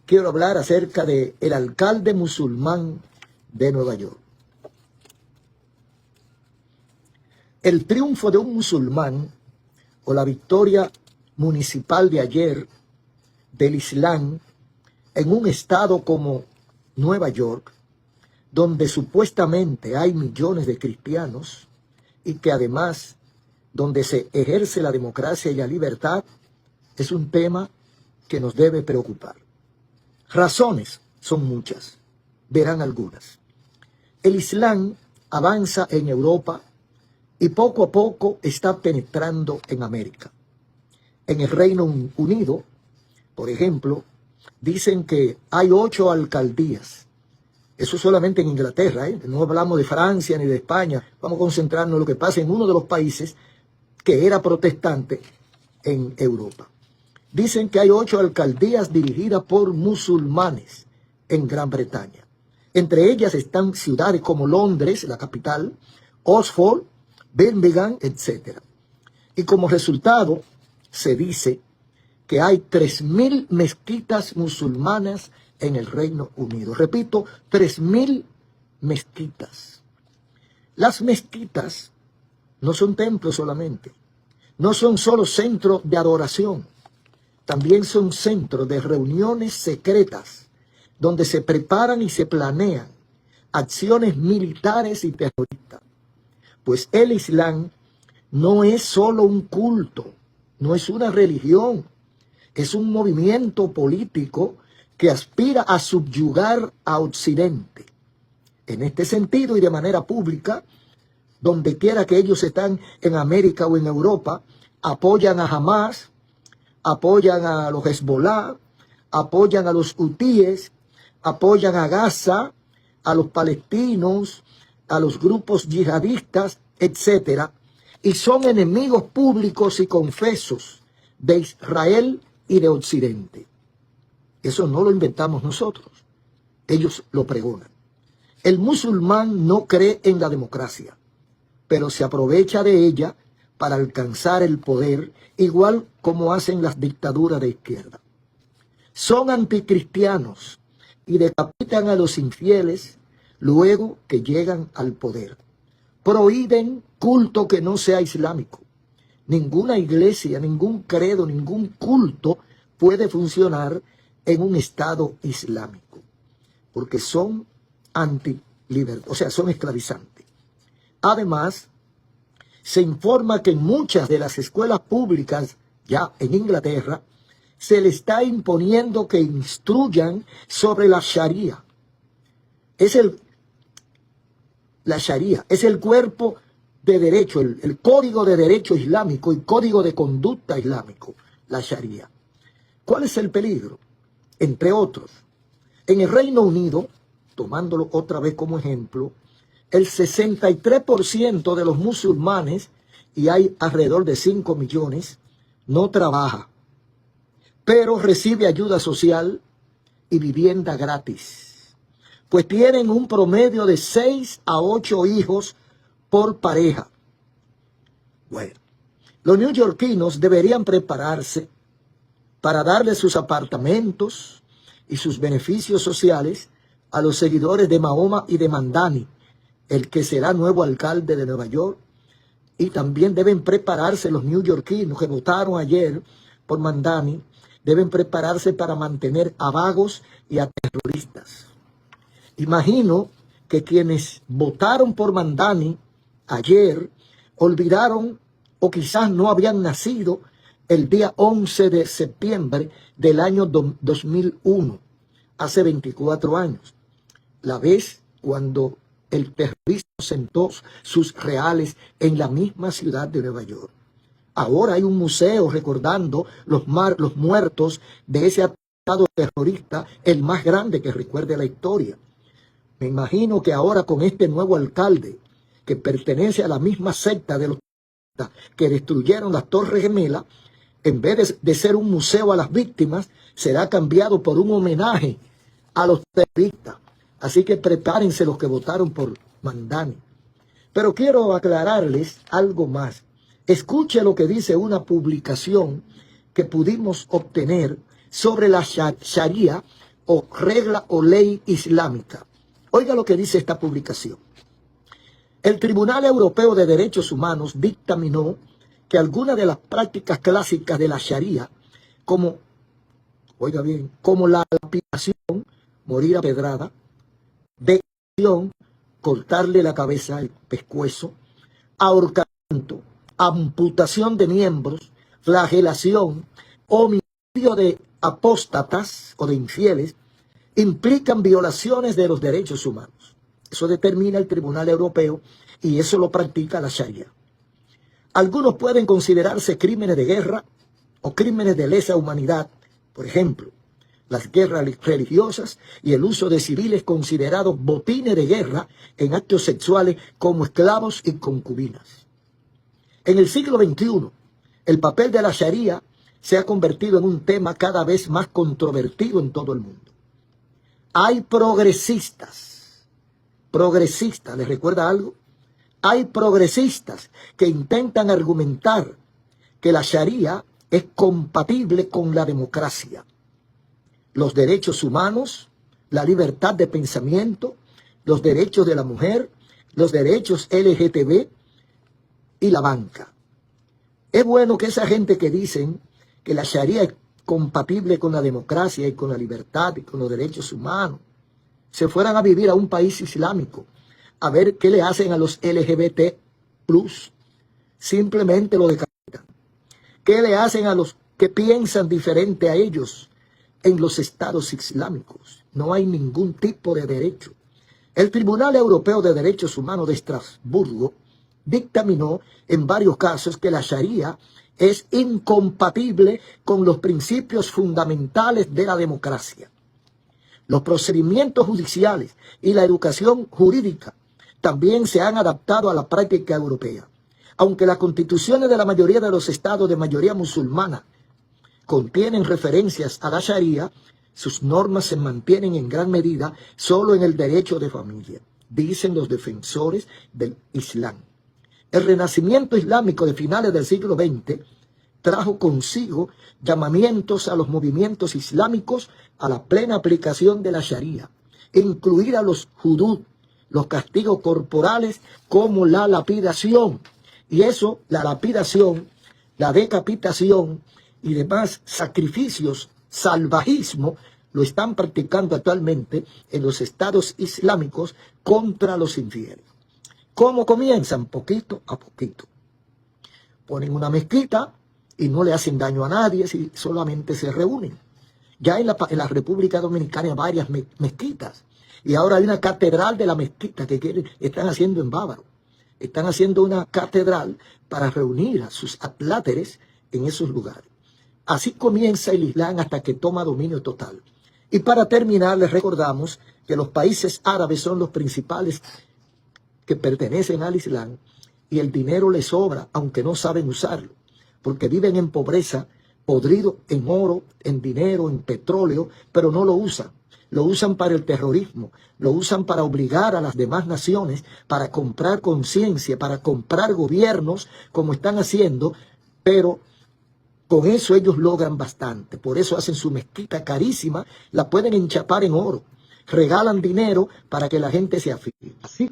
quiero hablar acerca de el alcalde musulmán de Nueva York. El triunfo de un musulmán o la victoria municipal de ayer del Islam en un estado como Nueva York, donde supuestamente hay millones de cristianos y que además donde se ejerce la democracia y la libertad, es un tema que nos debe preocupar. Razones son muchas, verán algunas. El Islam avanza en Europa y poco a poco está penetrando en América. En el Reino Unido, por ejemplo, dicen que hay 8 alcaldías. Eso solamente en Inglaterra, ¿eh? No hablamos de Francia ni de España. Vamos a concentrarnos en lo que pasa en uno de los países que era protestante en Europa. Dicen que hay 8 alcaldías dirigidas por musulmanes en Gran Bretaña. Entre ellas están ciudades como Londres, la capital, Oxford, Birmingham, etc. Y como resultado, se dice que hay 3.000 mezquitas musulmanas en el Reino Unido. Repito, 3.000 mezquitas. Las mezquitas no son templos solamente, no son solo centros de adoración, también son centros de reuniones secretas donde se preparan y se planean acciones militares y terroristas. Pues el Islam no es solo un culto, no es una religión, es un movimiento político que aspira a subyugar a Occidente. En este sentido y de manera pública, donde quiera que ellos están en América o en Europa, apoyan a Hamas, apoyan a los Hezbollah, apoyan a los hutíes, apoyan a Gaza, a los palestinos, a los grupos yihadistas, etc. Y son enemigos públicos y confesos de Israel y de Occidente. Eso no lo inventamos nosotros. Ellos lo pregonan. El musulmán no cree en la democracia, pero se aprovecha de ella para alcanzar el poder, igual como hacen las dictaduras de izquierda. Son anticristianos y decapitan a los infieles luego que llegan al poder. Prohíben culto que no sea islámico. Ninguna iglesia, ningún credo, ningún culto puede funcionar en un Estado islámico, porque son anti-libertad, o sea, son esclavizantes. Además, se informa que en muchas de las escuelas públicas, ya en Inglaterra, se le está imponiendo que instruyan sobre la Sharia. La Sharia es el cuerpo de derecho, el código de derecho islámico y código de conducta islámico, la Sharia. ¿Cuál es el peligro? Entre otros, en el Reino Unido, tomándolo otra vez como ejemplo, el 63% de los musulmanes, y hay alrededor de 5 millones, no trabaja, pero recibe ayuda social y vivienda gratis, pues tienen un promedio de 6 a 8 hijos por pareja. Bueno, los neoyorquinos deberían prepararse para darle sus apartamentos y sus beneficios sociales a los seguidores de Mahoma y de Mandani, el que será nuevo alcalde de Nueva York. Y también deben prepararse los neoyorquinos que votaron ayer por Mandani, deben prepararse para mantener a vagos y a terroristas. Imagino que quienes votaron por Mandani ayer olvidaron o quizás no habían nacido el día 11 de septiembre del año 2001, hace 24 años, la vez cuando el terrorista sentó sus reales en la misma ciudad de Nueva York. Ahora hay un museo recordando los muertos de ese atentado terrorista, el más grande que recuerde la historia. Me imagino que ahora con este nuevo alcalde, que pertenece a la misma secta de los que destruyeron las Torres Gemelas, en vez de ser un museo a las víctimas, será cambiado por un homenaje a los terroristas. Así que prepárense los que votaron por Mandani. Pero quiero aclararles algo más. Escuche lo que dice una publicación que pudimos obtener sobre la Sharia o regla o ley islámica. Oiga lo que dice esta publicación. El Tribunal Europeo de Derechos Humanos dictaminó que algunas de las prácticas clásicas de la Sharia, como, oiga bien, como la lapidación, morir a pedrada, decapitación, cortarle la cabeza, el pescuezo, ahorcamiento, amputación de miembros, flagelación, homicidio de apóstatas o de infieles, implican violaciones de los derechos humanos. Eso determina el Tribunal Europeo y eso lo practica la Sharia. Algunos pueden considerarse crímenes de guerra o crímenes de lesa humanidad, por ejemplo, las guerras religiosas y el uso de civiles considerados botines de guerra en actos sexuales como esclavos y concubinas. En el siglo XXI, el papel de la Sharia se ha convertido en un tema cada vez más controvertido en todo el mundo. Hay progresistas, ¿les recuerda algo? Hay progresistas que intentan argumentar que la Sharia es compatible con la democracia, los derechos humanos, la libertad de pensamiento, los derechos de la mujer, los derechos LGTB y la banca. Es bueno que esa gente que dicen que la Sharia es compatible con la democracia y con la libertad y con los derechos humanos, se fueran a vivir a un país islámico, a ver qué le hacen a los LGBT+, simplemente lo decapitan. ¿Qué le hacen a los que piensan diferente a ellos? En los estados islámicos no hay ningún tipo de derecho. El Tribunal Europeo de Derechos Humanos de Estrasburgo dictaminó en varios casos que la Sharia es incompatible con los principios fundamentales de la democracia. Los procedimientos judiciales y la educación jurídica también se han adaptado a la práctica europea. Aunque las constituciones de la mayoría de los estados de mayoría musulmana contienen referencias a la Sharia, sus normas se mantienen en gran medida solo en el derecho de familia, dicen los defensores del Islam. El renacimiento islámico de finales del siglo XX trajo consigo llamamientos a los movimientos islámicos a la plena aplicación de la Sharia, incluir a los hudud, los castigos corporales como la lapidación. Y eso, la lapidación, la decapitación y demás sacrificios, salvajismo, lo están practicando actualmente en los estados islámicos contra los infieles. ¿Cómo comienzan? Poquito a poquito. Ponen una mezquita y no le hacen daño a nadie si solamente se reúnen. Ya en la República Dominicana hay varias mezquitas. Y ahora hay una catedral de la mezquita que están haciendo en Bávaro. Están haciendo una catedral para reunir a sus atláteres en esos lugares. Así comienza el Islam hasta que toma dominio total. Y para terminar, les recordamos que los países árabes son los principales que pertenecen al Islam y el dinero les sobra, aunque no saben usarlo, porque viven en pobreza, podrido en oro, en dinero, en petróleo, pero no lo usan. Lo usan para el terrorismo, lo usan para obligar a las demás naciones, para comprar conciencia, para comprar gobiernos, como están haciendo, pero con eso ellos logran bastante. Por eso hacen su mezquita carísima, la pueden enchapar en oro, regalan dinero para que la gente se afíe. Así